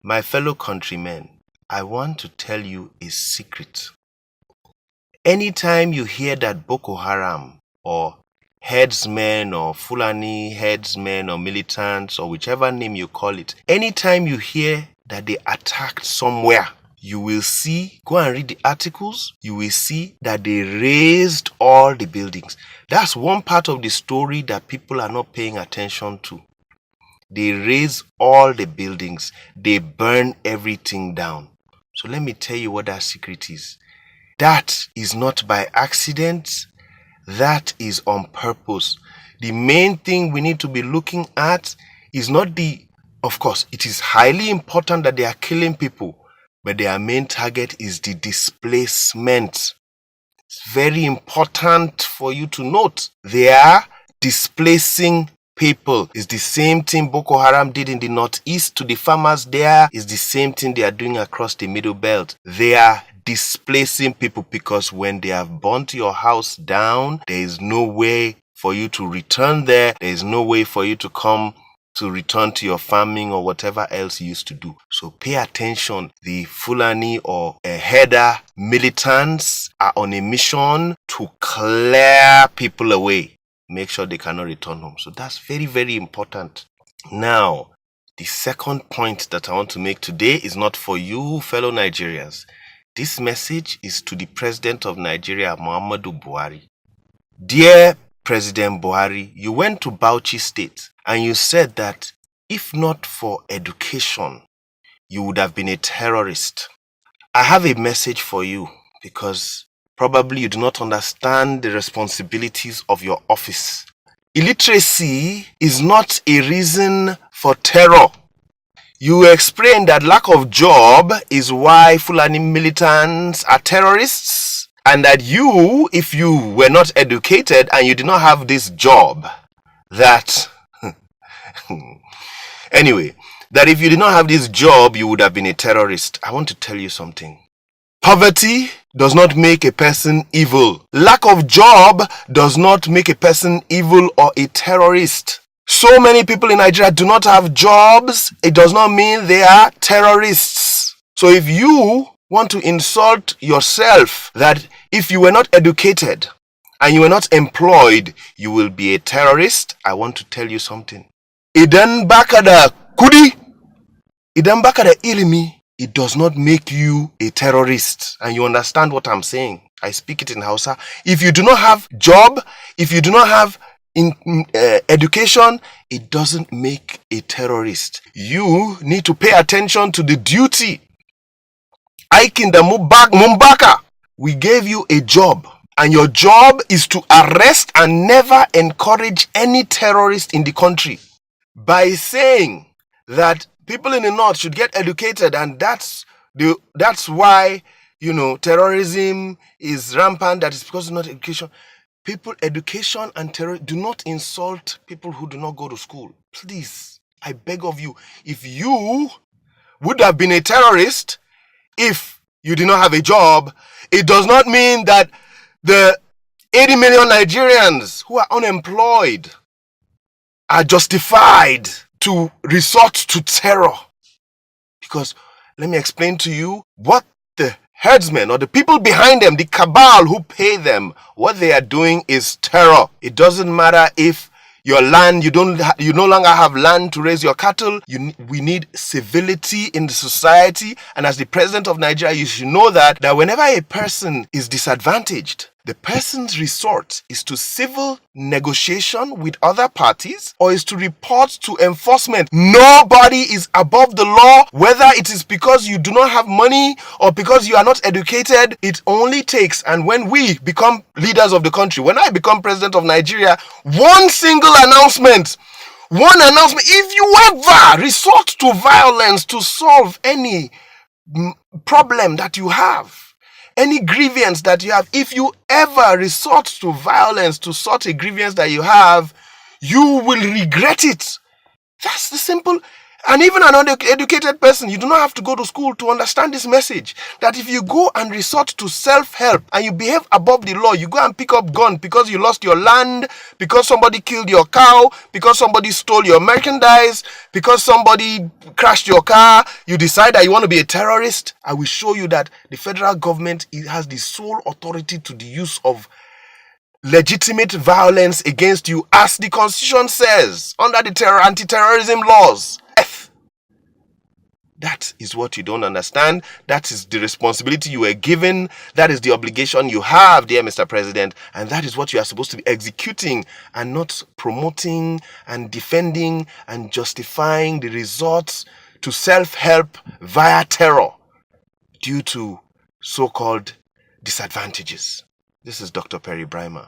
My fellow countrymen, I want to tell you a secret. Anytime you hear that Boko Haram or headsmen or Fulani headsmen or militants or whichever name you call it, anytime you hear that they attacked somewhere, you will see, go and read the articles, you will see that they razed all the buildings. That's one part of the story that people are not paying attention to. They raze all the buildings. They burn everything down. So let me tell you what that secret is. That is not by accident. That is on purpose. The main thing we need to be looking at is not of course, it is highly important that they are killing people, but their main target is the displacement. It's very important for you to note. They are displacing people. It's the same thing Boko Haram did in the northeast to the farmers there. It's the same thing they are doing across the middle belt. They are displacing people because when they have burnt your house down, there is no way for you to return there. There is no way for you to come to return to your farming or whatever else you used to do. So pay attention. The Fulani or header militants are on a mission to clear people away. Make sure they cannot return home. So that's very, very important. Now, the second point that I want to make today is not for you, fellow Nigerians. This message is to the President of Nigeria, Muhammadu Buhari. Dear President Buhari, you went to Bauchi State and you said that if not for education, you would have been a terrorist. I have a message for you because probably you do not understand the responsibilities of your office. Illiteracy is not a reason for terror. You explained that lack of job is why Fulani militants are terrorists, and that you, if you were not educated and you did not have this job, that anyway, that if you did not have this job, you would have been a terrorist. I want to tell you something. Poverty does not make a person evil. Lack of job does not make a person evil or a terrorist. So many people in Nigeria do not have jobs. It does not mean they are terrorists. So if you want to insult yourself that if you were not educated and you were not employed, you will be a terrorist, I want to tell you something. Idan baka da kudi, idan baka da ilimi, it does not make you a terrorist. And you understand what I'm saying. I speak it in Hausa. If you do not have job, if you do not have education, it doesn't make a terrorist. You need to pay attention to the duty. Aikinda Mumbaka, we gave you a job. And your job is to arrest and never encourage any terrorist in the country. By saying that people in the north should get educated, and that's why, terrorism is rampant. That is because of not education. People, education and terror, do not insult people who do not go to school. Please, I beg of you. If you would have been a terrorist if you did not have a job, it does not mean that the 80 million Nigerians who are unemployed are justified to resort to terror. Because let me explain to you what the herdsmen or the people behind them, the cabal who pay them, what they are doing is terror. It doesn't matter if your land, you no longer have land to raise your cattle. We need civility in the society. And as the president of Nigeria, you should know that whenever a person is disadvantaged, the person's resort is to civil negotiation with other parties or is to report to enforcement. Nobody is above the law, whether it is because you do not have money or because you are not educated. It only takes, and when we become leaders of the country, when I become president of Nigeria, one single announcement, if you ever resort to violence to solve any problem that you have, any grievance that you have, if you ever resort to violence to sort a grievance that you have, you will regret it. That's the simple. And even an uneducated person, you do not have to go to school to understand this message. That if you go and resort to self-help and you behave above the law, you go and pick up gun because you lost your land, because somebody killed your cow, because somebody stole your merchandise, because somebody crashed your car, you decide that you want to be a terrorist. I will show you that the federal government has the sole authority to the use of legitimate violence against you, as the Constitution says, under the anti-terrorism laws. That is what you don't understand. That is the responsibility you were given. That is the obligation you have, dear Mr. President. And that is what you are supposed to be executing, and not promoting and defending and justifying the resorts to self-help via terror due to so-called disadvantages. This is Dr. Perry Brimer.